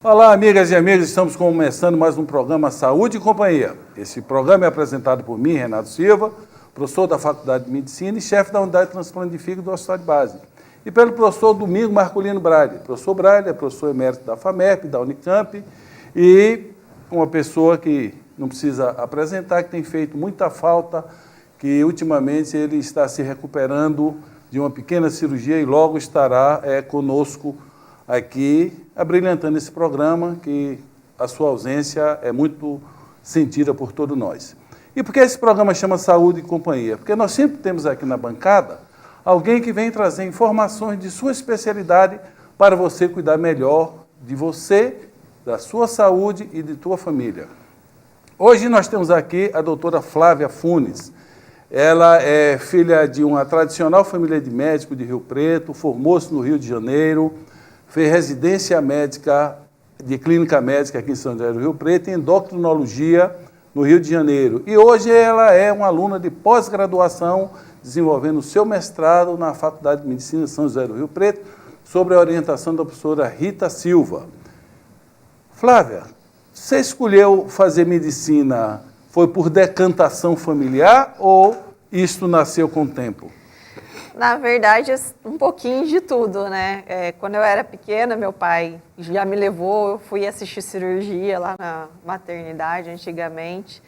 Olá, amigas e amigos, estamos começando mais um programa Saúde e Companhia. Esse programa é apresentado por mim, Renato Silva, professor da Faculdade de Medicina e chefe da Unidade de Transplante de Fígado do Hospital de Base. E pelo professor Domingo Marculino Braille. O professor Braille é professor emérito da FAMEP, da Unicamp, e uma pessoa que não precisa apresentar, que tem feito muita falta, que ultimamente ele está se recuperando de uma pequena cirurgia e logo estará conosco aqui, abrilhantando esse programa, que a sua ausência é muito sentida por todos nós. E por que esse programa chama Saúde e Companhia? Porque nós sempre temos aqui na bancada alguém que vem trazer informações de sua especialidade para você cuidar melhor de você, da sua saúde e de tua família. Hoje nós temos aqui a doutora Flávia Funes. Ela é filha de uma tradicional família de médicos de Rio Preto, formou-se no Rio de Janeiro, fez residência médica, de clínica médica aqui em São José do Rio Preto, e endocrinologia no Rio de Janeiro. E hoje ela é uma aluna de pós-graduação, desenvolvendo o seu mestrado na Faculdade de Medicina de São José do Rio Preto, sob a orientação da professora Rita Silva. Flávia, você escolheu fazer medicina, foi por decantação familiar ou isto nasceu com o tempo? Na verdade, um pouquinho de tudo, né? Quando eu era pequena, meu pai já me levou, eu fui assistir cirurgia lá na maternidade, antigamente.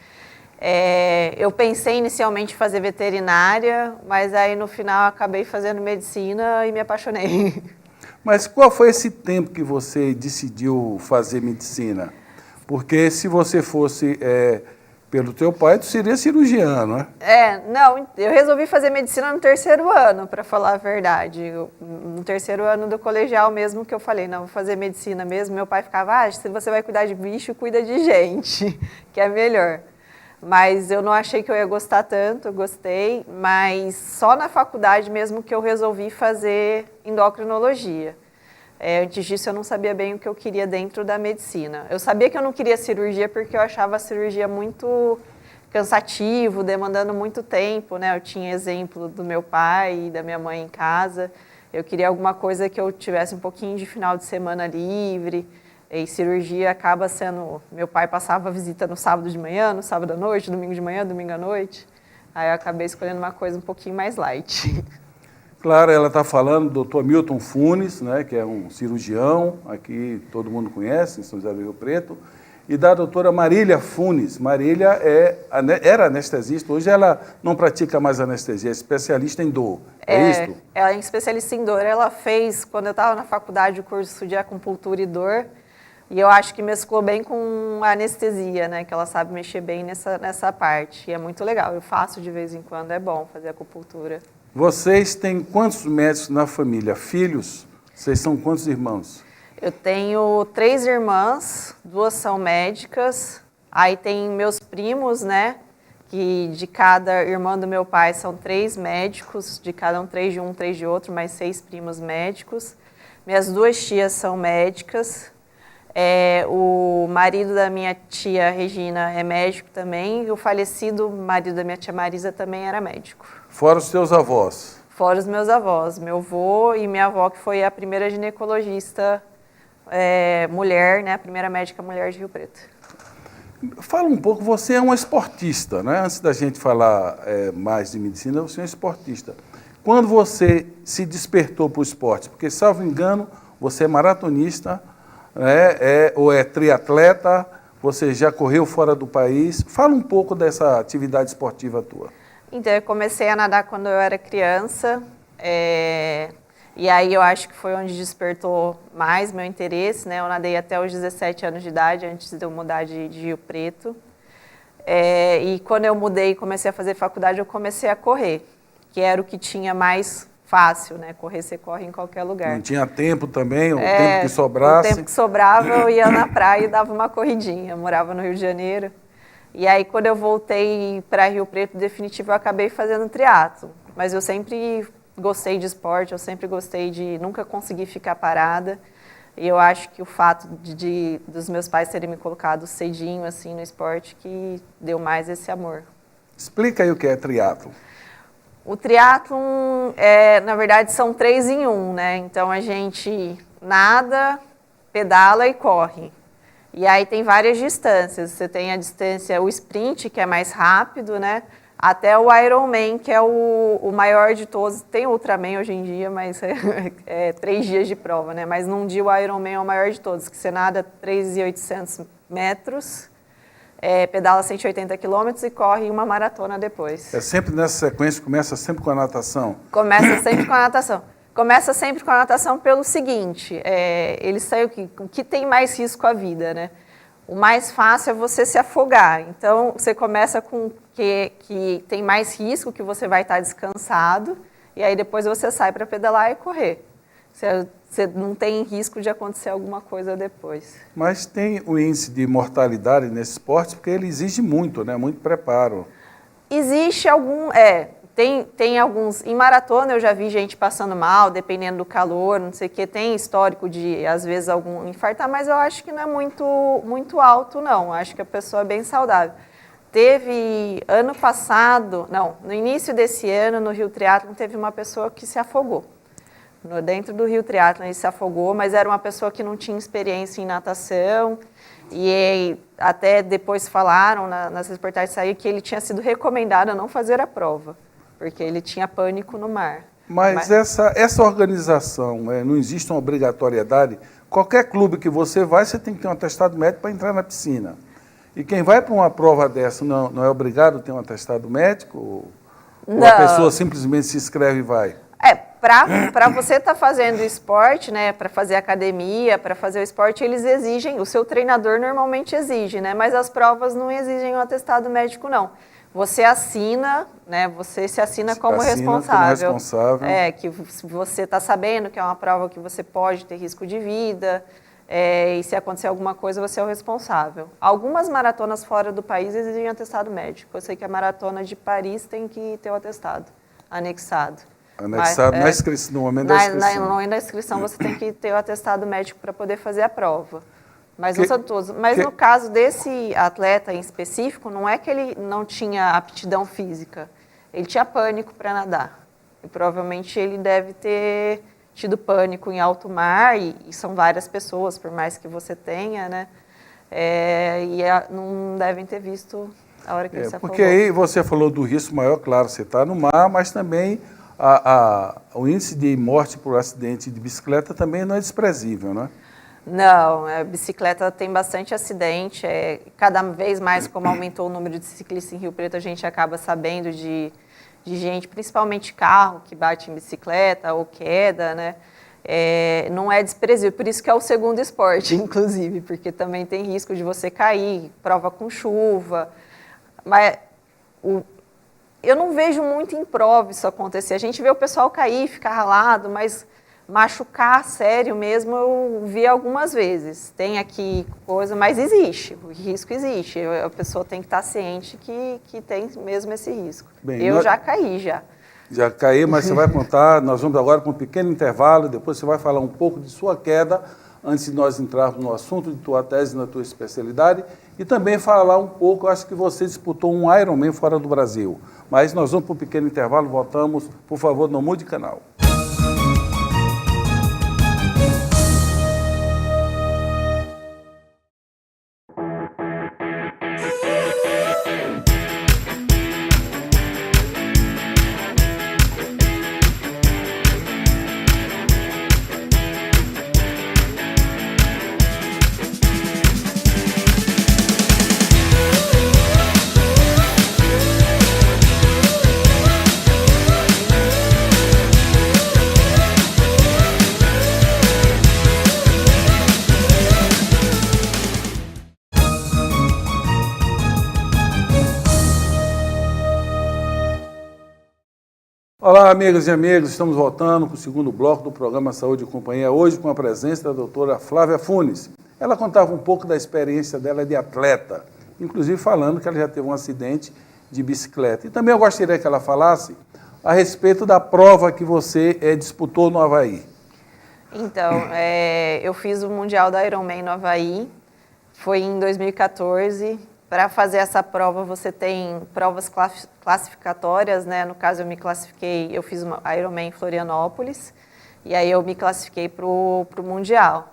Eu pensei inicialmente em fazer veterinária, mas aí no final acabei fazendo medicina e me apaixonei. Mas qual foi esse tempo que você decidiu fazer medicina? Porque se você fosse pelo teu pai, tu seria cirurgiano, né? Não, eu resolvi fazer medicina no terceiro ano, para falar a verdade. No terceiro ano do colegial mesmo que eu falei, não, vou fazer medicina mesmo. Meu pai ficava, se você vai cuidar de bicho, cuida de gente, que é melhor. Mas eu não achei que eu ia gostar tanto, eu gostei, mas só na faculdade mesmo que eu resolvi fazer endocrinologia. Antes disso, eu não sabia bem o que eu queria dentro da medicina. Eu sabia que eu não queria cirurgia porque eu achava a cirurgia muito cansativo, demandando muito tempo, né? Eu tinha exemplo do meu pai e da minha mãe em casa. Eu queria alguma coisa que eu tivesse um pouquinho de final de semana livre. E cirurgia acaba sendo... Meu pai passava a visita no sábado de manhã, no sábado à noite, domingo de manhã, domingo à noite. Aí eu acabei escolhendo uma coisa um pouquinho mais light. Claro, ela está falando do Dr. Milton Funes, né, que é um cirurgião, aqui todo mundo conhece, em São José do Rio Preto, e da doutora Marília Funes. Marília era anestesista, hoje ela não pratica mais anestesia, é especialista em dor, é isso? Ela é especialista em dor, ela fez, quando eu estava na faculdade, o curso de acupuntura e dor, e eu acho que mesclou bem com a anestesia, né, que ela sabe mexer bem nessa parte, e é muito legal, eu faço de vez em quando, é bom fazer acupuntura. Vocês têm quantos médicos na família? Filhos? Vocês são quantos irmãos? Eu tenho 3 irmãs, 2 são médicas, aí tem meus primos, né, que de cada irmã do meu pai são 3 médicos, de cada um 3 de um, 3 de outro, mais 6 primos médicos. Minhas 2 tias são médicas, o marido da minha tia Regina é médico também, e o falecido marido da minha tia Marisa também era médico. Fora os teus avós? Fora os meus avós, meu avô e minha avó, que foi a primeira ginecologista mulher, né, a primeira médica mulher de Rio Preto. Fala um pouco, você é uma esportista, né? Antes da gente falar mais de medicina, você é um esportista. Quando você se despertou para o esporte? Porque, salvo engano, você é maratonista, ou é triatleta, você já correu fora do país. Fala um pouco dessa atividade esportiva tua. Então, eu comecei a nadar quando eu era criança, e aí eu acho que foi onde despertou mais meu interesse, né? Eu nadei até os 17 anos de idade, antes de eu mudar de Rio Preto. E quando eu mudei e comecei a fazer faculdade, eu comecei a correr, que era o que tinha mais fácil, né? Correr, você corre em qualquer lugar. Não tinha tempo também, o tempo que sobrasse? O tempo que sobrava, eu ia na praia e dava uma corridinha. Eu morava no Rio de Janeiro. E aí, quando eu voltei para Rio Preto, definitivo, eu acabei fazendo triatlo. Mas eu sempre gostei de esporte, eu sempre gostei de nunca conseguir ficar parada. E eu acho que o fato dos meus pais terem me colocado cedinho assim no esporte que deu mais esse amor. Explica aí o que é triatlo. O triatlon, na verdade, são 3 em 1, né? Então, a gente nada, pedala e corre. E aí tem várias distâncias. Você tem a distância, o sprint, que é mais rápido, né? Até o Ironman, que é o maior de todos. Tem Ultraman hoje em dia, mas é 3 dias de prova, né? Mas num dia o Ironman é o maior de todos, que você nada 3.800 metros, pedala 180 quilômetros e corre uma maratona depois. É sempre nessa sequência, começa sempre com a natação? Começa sempre com a natação. Começa sempre com a natação pelo seguinte, eles sabem o que tem mais risco à vida, né? O mais fácil é você se afogar. Então, você começa com o que tem mais risco, que você vai estar descansado, e aí depois você sai para pedalar e correr. Você não tem risco de acontecer alguma coisa depois. Mas tem o índice de mortalidade nesse esporte, porque ele exige muito, né? Muito preparo. Existe algum... Tem alguns... Em maratona eu já vi gente passando mal, dependendo do calor, não sei o que. Tem histórico de, às vezes, algum infartar, mas eu acho que não é muito alto, não. Acho que a pessoa é bem saudável. Teve, ano passado... Não, no início desse ano, no Rio Triatlon, teve uma pessoa que se afogou. Dentro do Rio Triatlon, ele se afogou, mas era uma pessoa que não tinha experiência em natação. E até depois falaram, nas reportagens saiu, que ele tinha sido recomendado a não fazer a prova, porque ele tinha pânico no mar. Mas essa organização, não existe uma obrigatoriedade. Qualquer clube que você vai, você tem que ter um atestado médico para entrar na piscina. E quem vai para uma prova dessa não é obrigado a ter um atestado médico? Ou a pessoa simplesmente se inscreve e vai? Para você estar fazendo esporte, né, para fazer academia, para fazer o esporte, eles exigem, o seu treinador normalmente exige, né, mas as provas não exigem um atestado médico, não. Você assina, né, você se assina como responsável. Que você está sabendo que é uma prova que você pode ter risco de vida, e se acontecer alguma coisa, você é o responsável. Algumas maratonas fora do país exigem atestado médico. Eu sei que a maratona de Paris tem que ter o atestado anexado. Anexado no momento da inscrição. No momento da inscrição você tem que ter o atestado médico para poder fazer a prova. Mas não são todos. Mas no caso desse atleta em específico, não é que ele não tinha aptidão física. Ele tinha pânico para nadar. E provavelmente ele deve ter tido pânico em alto mar, e são várias pessoas, por mais que você tenha, né? Não devem ter visto a hora que ele se afogou. Porque aí você falou do risco maior, claro, você está no mar, mas também o índice de morte por acidente de bicicleta também não é desprezível, né? Não, a bicicleta tem bastante acidente. Cada vez mais, como aumentou o número de ciclistas em Rio Preto, a gente acaba sabendo de gente, principalmente carro, que bate em bicicleta ou queda, né? Não é desprezível, por isso que é o segundo esporte, inclusive, porque também tem risco de você cair, prova com chuva. Mas eu não vejo muito em prova isso acontecer. A gente vê o pessoal cair, ficar ralado, mas machucar sério mesmo eu vi algumas vezes. Tem aqui coisa, mas existe, o risco existe. A pessoa tem que estar ciente que tem mesmo esse risco. Bem, eu já caí, já. Já caí, mas você vai contar, nós vamos agora para um pequeno intervalo, depois você vai falar um pouco de sua queda, antes de nós entrarmos no assunto de tua tese, na tua especialidade, e também falar um pouco, acho que você disputou um Ironman fora do Brasil. Mas nós vamos para um pequeno intervalo, voltamos, por favor, não mude de canal. Olá, amigas e amigos, estamos voltando com o segundo bloco do programa Saúde e Companhia, hoje com a presença da doutora Flávia Funes. Ela contava um pouco da experiência dela de atleta, inclusive falando que ela já teve um acidente de bicicleta. E também eu gostaria que ela falasse a respeito da prova que você disputou no Havaí. Então, eu fiz o Mundial da Ironman no Havaí, foi em 2014. Para fazer essa prova, você tem provas classificatórias, né? No caso, eu fiz uma Ironman em Florianópolis, e aí eu me classifiquei para o Mundial.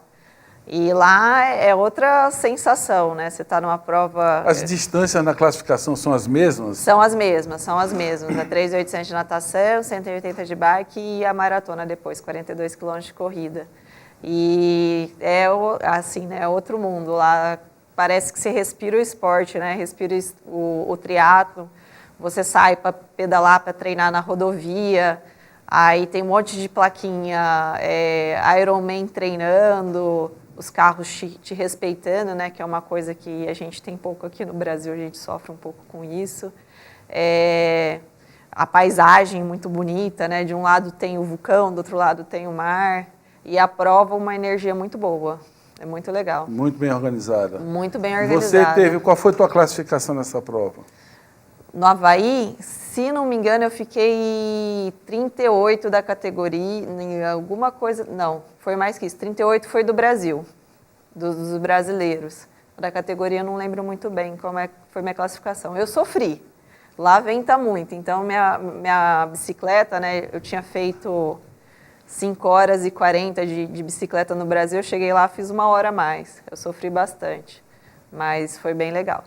E lá é outra sensação, né? Você está numa prova... As distâncias na classificação são as mesmas? São as mesmas. A 3.800 de natação, 180 de bike e a maratona depois, 42 quilômetros de corrida. E é assim, né? Outro mundo. Lá parece que você respira o esporte, né? Respira o triatlo. Você sai para pedalar, para treinar na rodovia. Aí tem um monte de plaquinha, Ironman treinando, os carros te respeitando, né? Que é uma coisa que a gente tem pouco aqui no Brasil, a gente sofre um pouco com isso. A paisagem muito bonita, né? De um lado tem o vulcão, do outro lado tem o mar. E a prova, uma energia muito boa. É muito legal. Muito bem organizada. Muito bem organizada. Qual foi a tua classificação nessa prova? No Havaí, se não me engano, eu fiquei 38 da categoria, alguma coisa, não, foi mais que isso, 38 foi do Brasil, dos brasileiros. Da categoria eu não lembro muito bem como foi minha classificação. Eu sofri, lá venta muito, então minha bicicleta, né, eu tinha feito 5 horas e 40 de bicicleta no Brasil, eu cheguei lá, fiz 1 hora a mais, eu sofri bastante, mas foi bem legal.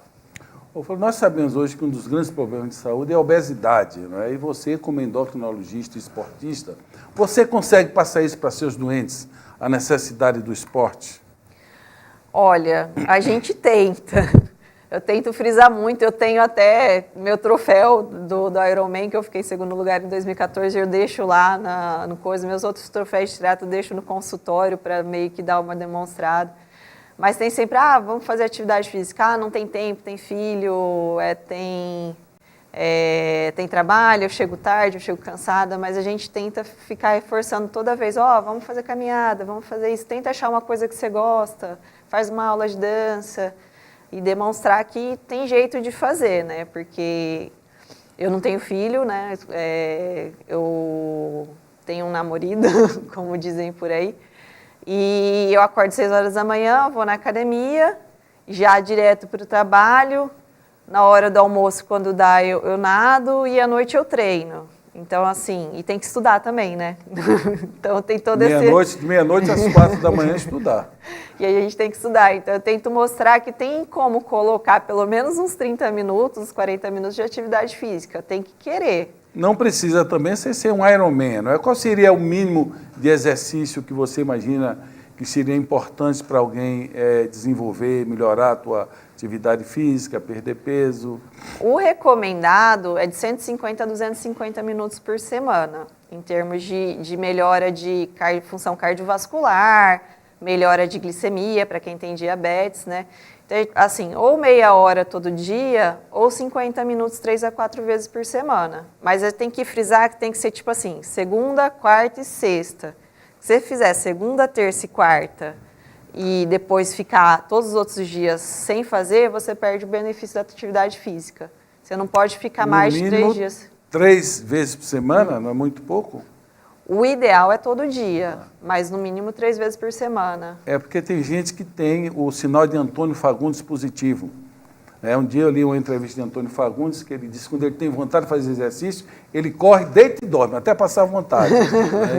Nós sabemos hoje que um dos grandes problemas de saúde é a obesidade, não é? E você, como endocrinologista e esportista, você consegue passar isso para seus doentes, a necessidade do esporte? Olha, a gente tenta. Eu tento frisar muito. Eu tenho até meu troféu do Ironman, que eu fiquei em 2º lugar em 2014, eu deixo lá no coisa. Meus outros troféus de triatlo eu deixo no consultório para meio que dar uma demonstrada. Mas tem sempre, vamos fazer atividade física, não tem tempo, tem filho, tem trabalho, eu chego tarde, eu chego cansada, mas a gente tenta ficar reforçando toda vez, vamos fazer caminhada, vamos fazer isso, tenta achar uma coisa que você gosta, faz uma aula de dança e demonstrar que tem jeito de fazer, né? Porque eu não tenho filho, né? Eu tenho um namorado, como dizem por aí. E eu acordo 6 horas da manhã, vou na academia, já direto para o trabalho. Na hora do almoço, quando dá, eu nado e à noite eu treino. Então, assim, e tem que estudar também, né? Então tem todo meia-noite às 4 da manhã estudar. E aí a gente tem que estudar. Então eu tento mostrar que tem como colocar pelo menos uns 30 minutos, uns 40 minutos de atividade física. Tem que querer. Não precisa também ser um Ironman, não é? Qual seria o mínimo de exercício que você imagina que seria importante para alguém desenvolver, melhorar a tua atividade física, perder peso? O recomendado é de 150 a 250 minutos por semana, em termos de melhora de função cardiovascular, melhora de glicemia para quem tem diabetes, né? Então, assim, ou meia hora todo dia, ou 50 minutos 3 a 4 vezes por semana. Mas tem que frisar que tem que ser tipo assim, segunda, quarta e sexta. Se você fizer segunda, terça e quarta, e depois ficar todos os outros dias sem fazer, você perde o benefício da atividade física. Você não pode ficar mais de 3 dias. 3 vezes por semana, não é muito pouco? O ideal é todo dia, mas no mínimo 3 vezes por semana. É porque tem gente que tem o sinal de Antônio Fagundes positivo. Um dia eu li uma entrevista de Antônio Fagundes, que ele disse que quando ele tem vontade de fazer exercício, ele corre, deita e dorme, até passar vontade.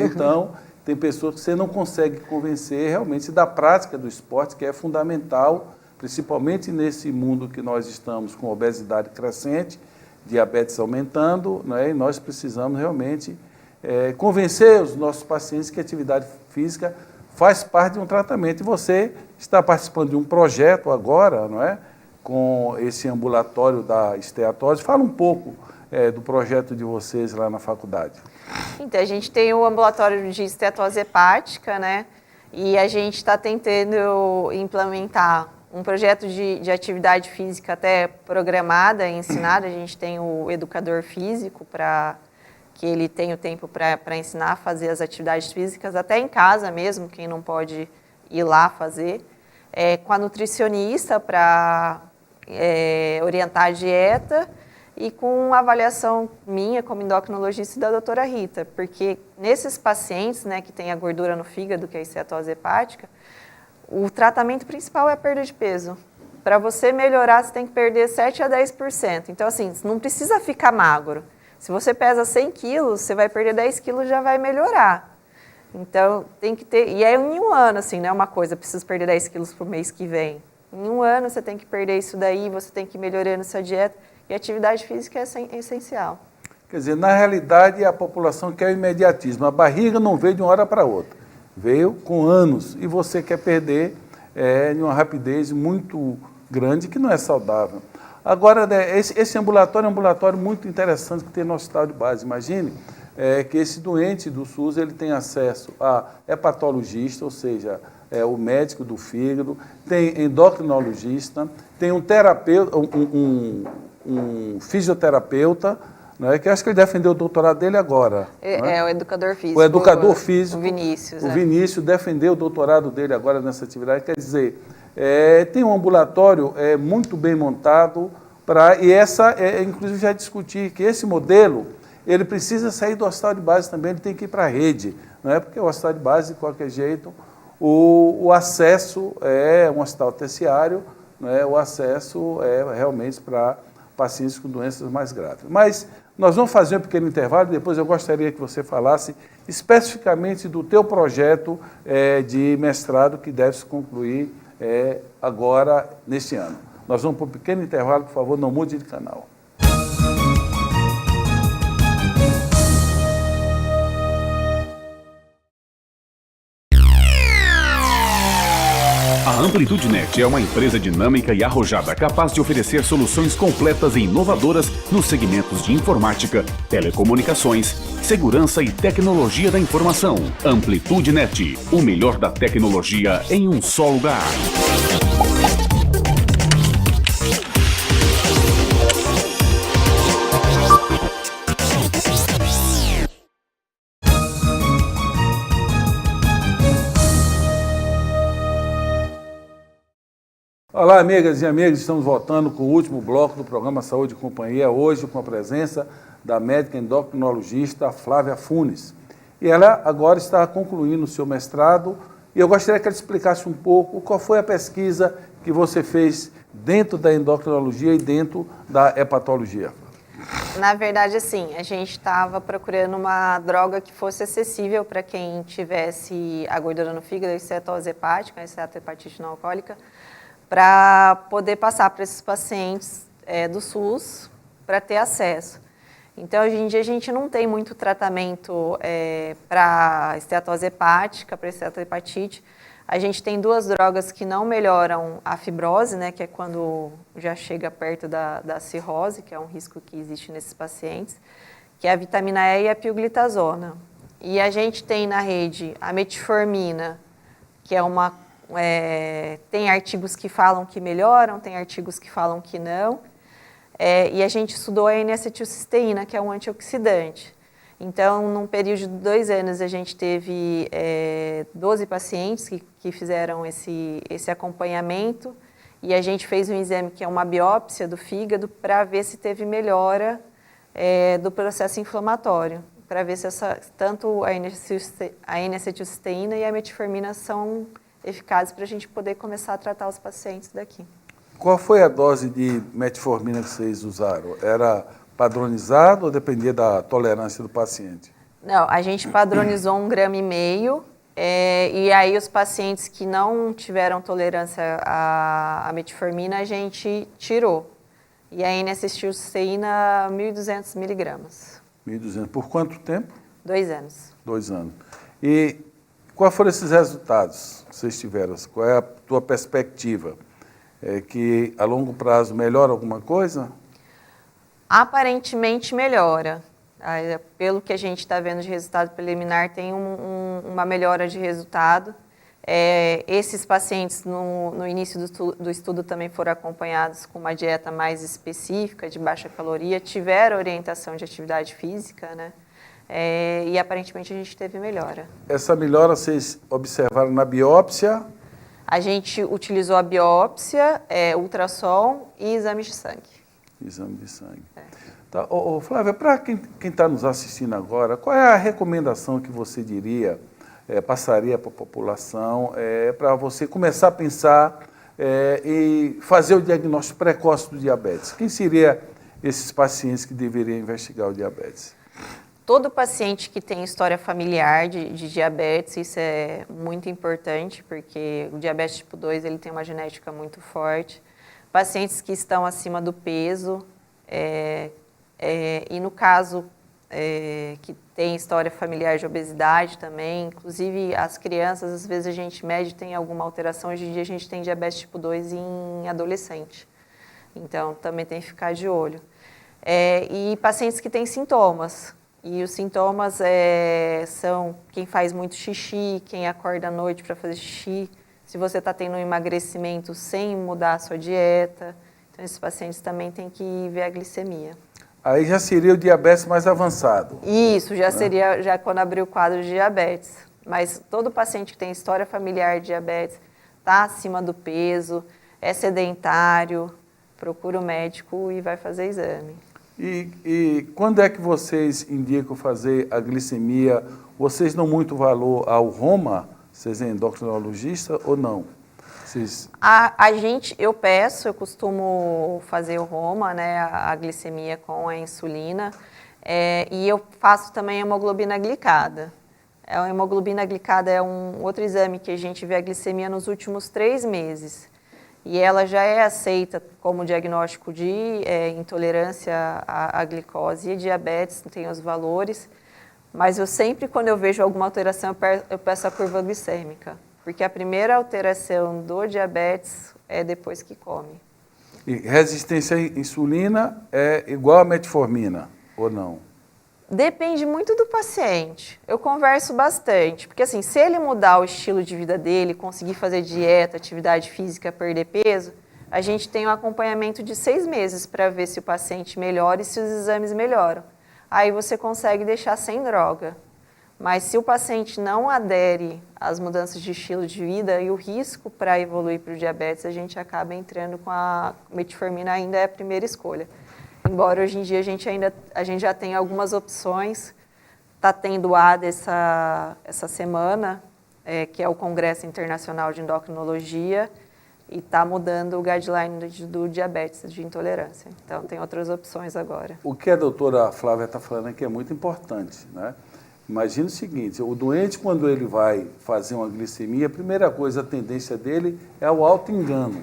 Então, tem pessoas que você não consegue convencer realmente da prática do esporte, que é fundamental, principalmente nesse mundo que nós estamos com obesidade crescente, diabetes aumentando, e nós precisamos realmente convencer os nossos pacientes que a atividade física faz parte de um tratamento. E você está participando de um projeto agora, não é? Com esse ambulatório da esteatose. Fala um pouco do projeto de vocês lá na faculdade. Então, a gente tem o ambulatório de esteatose hepática, né? E a gente está tentando implementar um projeto de atividade física até programada, ensinada. A gente tem o educador físico para que ele tenha o tempo para ensinar a fazer as atividades físicas, até em casa mesmo, quem não pode ir lá fazer. Com a nutricionista para orientar a dieta e com avaliação minha como endocrinologista e da doutora Rita, porque nesses pacientes, né, que têm a gordura no fígado, que é a esteatose hepática, o tratamento principal é a perda de peso. Para você melhorar, você tem que perder 7 a 10%. Então, assim, não precisa ficar magro. Se você pesa 100 quilos, você vai perder 10 quilos, já vai melhorar. Então, tem que ter... E é em um ano, assim, não é uma coisa, preciso perder 10 quilos pro mês que vem. Em um ano você tem que perder isso daí, você tem que ir melhorando sua dieta. E a atividade física é essencial. Quer dizer, na realidade, a população quer o imediatismo. A barriga não veio de uma hora para outra. Veio com anos. E você quer perder de uma rapidez muito grande, que não é saudável. Agora, esse ambulatório é um ambulatório muito interessante que tem no hospital de base. Imagine que esse doente do SUS ele tem acesso a hepatologista, ou seja, o médico do fígado, tem endocrinologista, tem um terapeuta, um fisioterapeuta, né, que acho que ele defendeu o doutorado dele agora. O educador físico. O educador físico. O Vinícius. O Vinícius defendeu o doutorado dele agora nessa atividade. Quer dizer, tem um ambulatório muito bem montado, inclusive já discuti que esse modelo, ele precisa sair do hospital de base também, ele tem que ir para a rede, não é? Porque o hospital de base, de qualquer jeito, o acesso é um hospital terciário, não é? O acesso é realmente para pacientes com doenças mais graves. Mas nós vamos fazer um pequeno intervalo, depois eu gostaria que você falasse especificamente do teu projeto de mestrado que deve se concluir agora, neste ano. Nós vamos para um pequeno intervalo, por favor, não mude de canal. A AmplitudeNet é uma empresa dinâmica e arrojada capaz de oferecer soluções completas e inovadoras nos segmentos de informática, telecomunicações, segurança e tecnologia da informação. AmplitudeNet, o melhor da tecnologia em um só lugar. Olá, amigas e amigos, estamos voltando com o último bloco do programa Saúde e Companhia, hoje com a presença da médica endocrinologista Flávia Funes. E ela agora está concluindo o seu mestrado e eu gostaria que ela explicasse um pouco qual foi a pesquisa que você fez dentro da endocrinologia e dentro da hepatologia. Na verdade, assim, a gente estava procurando uma droga que fosse acessível para quem tivesse a gordura no fígado, a estetose hepática, a estatohepatite não alcoólica, para poder passar para esses pacientes do SUS para ter acesso. Então, hoje em dia, a gente não tem muito tratamento para esteatose hepática, para estatohepatite. A gente tem duas drogas que não melhoram a fibrose, né, que é quando já chega perto da cirrose, que é um risco que existe nesses pacientes, que é a vitamina E e a pioglitazona. E a gente tem na rede a metformina, que é uma... tem artigos que falam que melhoram, tem artigos que falam que não. E a gente estudou a N-acetilcisteína, que é um antioxidante. Então, num período de 2 anos, a gente teve 12 pacientes que fizeram esse acompanhamento e a gente fez um exame que é uma biópsia do fígado para ver se teve melhora do processo inflamatório, para ver se tanto a N-acetilcisteína e a metformina são eficazes para a gente poder começar a tratar os pacientes daqui. Qual foi a dose de metformina que vocês usaram? Era padronizado ou dependia da tolerância do paciente? Não, a gente padronizou 1,5 gramas, e aí os pacientes que não tiveram tolerância à metformina, a gente tirou. E a N-acetilcisteína, 1.200 miligramas. 1.200. Por quanto tempo? 2 anos. 2 anos. E quais foram esses resultados que vocês tiveram? Qual é a tua perspectiva? Que a longo prazo melhora alguma coisa? Aparentemente melhora. Pelo que a gente está vendo de resultado preliminar, tem uma melhora de resultado. Esses pacientes, no início do estudo, também foram acompanhados com uma dieta mais específica, de baixa caloria, tiveram orientação de atividade física, né? E aparentemente a gente teve melhora. Essa melhora vocês observaram na biópsia? A gente utilizou a biópsia, ultrassom e exame de sangue. Exame de sangue. Tá. Flávia, para quem está nos assistindo agora, qual é a recomendação que você diria, passaria para a população, para você começar a pensar e fazer o diagnóstico precoce do diabetes? Quem seriam esses pacientes que deveriam investigar o diabetes? Todo paciente que tem história familiar de diabetes, isso é muito importante, porque o diabetes tipo 2 ele tem uma genética muito forte. Pacientes que estão acima do peso, e no caso que tem história familiar de obesidade também, inclusive as crianças, às vezes a gente mede, tem alguma alteração, hoje em dia a gente tem diabetes tipo 2 em adolescente, então também tem que ficar de olho. E pacientes que têm sintomas, e os sintomas são quem faz muito xixi, quem acorda à noite para fazer xixi, se você está tendo um emagrecimento sem mudar a sua dieta, então esses pacientes também têm que ver a glicemia. Aí já seria o diabetes mais avançado. Isso, já seria já quando abrir o quadro de diabetes. Mas todo paciente que tem história familiar de diabetes, está acima do peso, é sedentário, procura o médico e vai fazer exame. E quando é que vocês indicam fazer a glicemia? Vocês dão muito valor ao Roma? Vocês são endocrinologista ou não? Eu costumo fazer o Roma, né, a glicemia com a insulina, e eu faço também a hemoglobina glicada. A hemoglobina glicada é um outro exame que a gente vê a glicemia nos últimos 3 meses. E ela já é aceita como diagnóstico de intolerância à glicose e diabetes, tem os valores. Mas eu sempre, quando eu vejo alguma alteração, eu peço a curva glicêmica. Porque a primeira alteração do diabetes é depois que come. E resistência à insulina é igual a metformina, ou não? Depende muito do paciente. Eu converso bastante, porque assim, se ele mudar o estilo de vida dele, conseguir fazer dieta, atividade física, perder peso, a gente tem um acompanhamento de 6 meses para ver se o paciente melhora e se os exames melhoram. Aí você consegue deixar sem droga. Mas se o paciente não adere às mudanças de estilo de vida e o risco para evoluir para o diabetes, a gente acaba entrando com a metformina, ainda é a primeira escolha. Embora hoje em dia a gente já tenha algumas opções, está tendo o ADA essa semana, que é o Congresso Internacional de Endocrinologia, e está mudando o guideline do diabetes, de intolerância. Então, tem outras opções agora. O que a doutora Flávia está falando aqui é muito importante, né? Imagina o seguinte, o doente, quando ele vai fazer uma glicemia, a primeira coisa, a tendência dele é o auto-engano.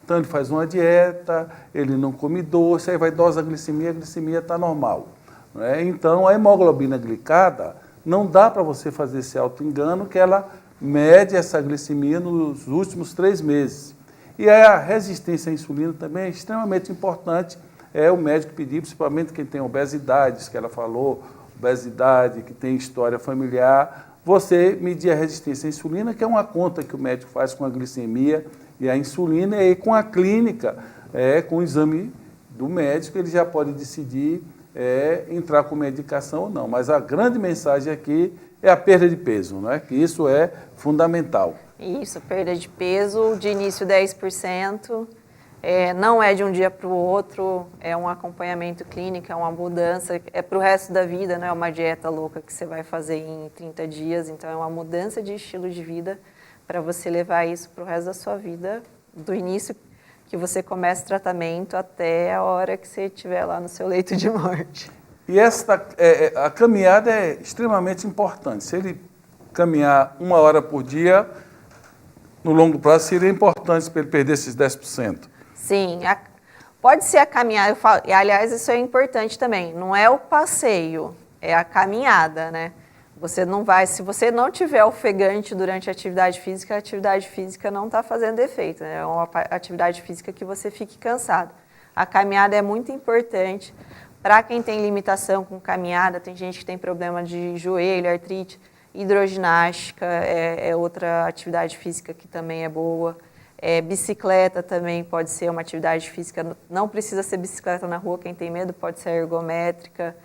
Então, ele faz uma dieta, ele não come doce, aí vai dose a glicemia está normal. Né? Então, a hemoglobina glicada, não dá para você fazer esse auto-engano, que ela mede essa glicemia nos últimos 3 meses. E a resistência à insulina também é extremamente importante, o médico pedir, principalmente quem tem obesidade, que ela falou, obesidade, que tem história familiar, você medir a resistência à insulina, que é uma conta que o médico faz com a glicemia e a insulina, e com a clínica, com o exame do médico, ele já pode decidir entrar com medicação ou não. Mas a grande mensagem aqui é a perda de peso, né? Que isso é fundamental. Isso, perda de peso, de início 10%, não é de um dia para o outro, é um acompanhamento clínico, é uma mudança, é para o resto da vida, não é uma dieta louca que você vai fazer em 30 dias, então é uma mudança de estilo de vida para você levar isso para o resto da sua vida, do início que você começa o tratamento até a hora que você estiver lá no seu leito de morte. E a caminhada é extremamente importante. Se ele caminhar 1 hora por dia, no longo prazo seria importante para ele perder esses 10%. Sim, pode ser a caminhada, e aliás, isso é importante também, não é o passeio, é a caminhada, né? Você não vai, se você não tiver ofegante durante a atividade física não está fazendo efeito, né? É uma atividade física que você fique cansado. A caminhada é muito importante para quem tem limitação com caminhada, tem gente que tem problema de joelho, artrite, hidroginástica é outra atividade física que também é boa. Bicicleta também pode ser uma atividade física, não precisa ser bicicleta na rua, quem tem medo pode ser ergométrica.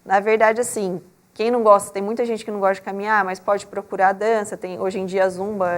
Na verdade, assim, quem não gosta, tem muita gente que não gosta de caminhar, mas pode procurar dança. Hoje em dia a zumba,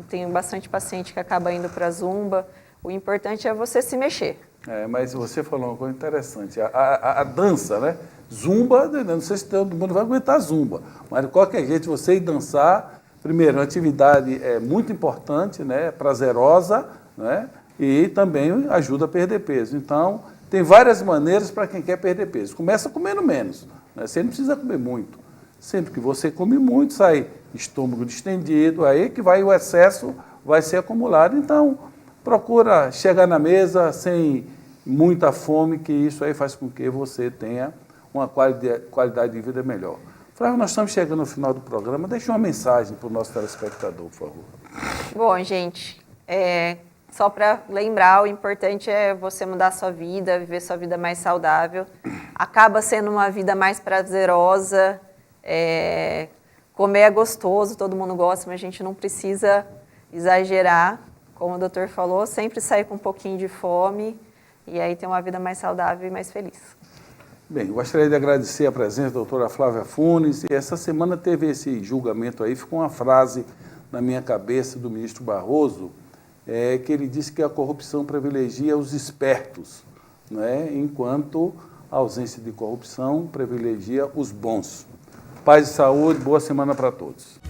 tem bastante paciente que acaba indo para a zumba. O importante é você se mexer. Mas você falou uma coisa interessante, a dança, né? Zumba, não sei se todo mundo vai aguentar zumba, mas de qualquer jeito você ir dançar. Primeiro, a atividade é muito importante, né? Prazerosa, né? E também ajuda a perder peso. Então, tem várias maneiras para quem quer perder peso. Começa comendo menos, né? Você não precisa comer muito. Sempre que você come muito, sai estômago distendido, aí que vai o excesso vai ser acumulado. Então, procura chegar na mesa sem muita fome, que isso aí faz com que você tenha uma qualidade de vida melhor. Flávio, nós estamos chegando no final do programa. Deixa uma mensagem para o nosso telespectador, por favor. Bom, gente, só para lembrar, o importante é você mudar a sua vida, viver sua vida mais saudável. Acaba sendo uma vida mais prazerosa. Comer é gostoso, todo mundo gosta, mas a gente não precisa exagerar. Como o doutor falou, sempre sair com um pouquinho de fome e aí ter uma vida mais saudável e mais feliz. Bem, gostaria de agradecer a presença da doutora Flávia Funes. E essa semana teve esse julgamento aí, ficou uma frase na minha cabeça do ministro Barroso, que ele disse que a corrupção privilegia os espertos, né, enquanto a ausência de corrupção privilegia os bons. Paz e saúde, boa semana para todos.